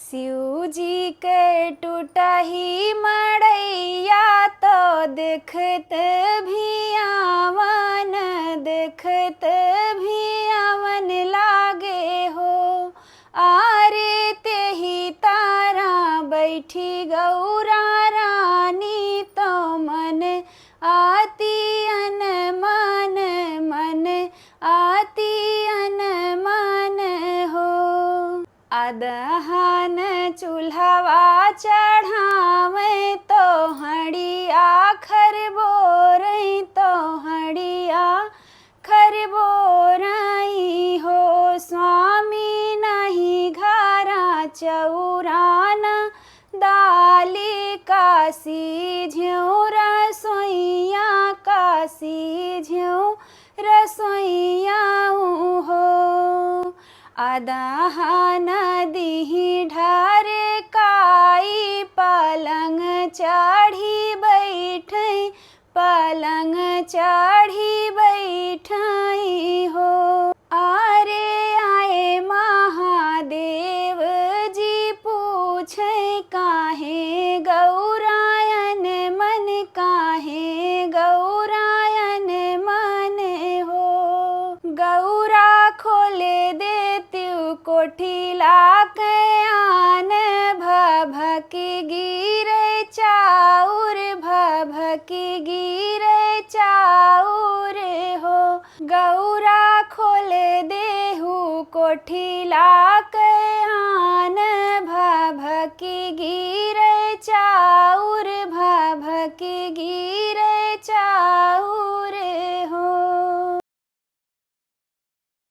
शिव जी के टूटही मड़ैया तो देखत भी आवन, देखत भी आवन लागे हो। आरे तेही तारा बैठी गौरा रानी तो मन आती अन मन, मन आती अन मन हो। अदहन चूल्हवा चढ़ावे तो हड़िया खरबोरई, तो हड़िया खरबोरई हो। स्वामी नहीं घरा चौराना दाली कासी झ्यों रसोइया, कासी झ्यों रसोइया हो। अदहन दीही ढार काई पलंग चढ़ी बैठई, पलंग चढ़ी बैठई हो। आरे आए महादेव जी पूछे काहे गौरायन मन, काहे गौरायन मन हो। गौरा खोले देत्यु कोठिला के आन, भभकी गिरे चाउर, भभकी गिरे चाउर हो। गौरा खोले देहु कोठिला के आन, भभकी गिरे चाउर, भभकी गिरे चाउर हो।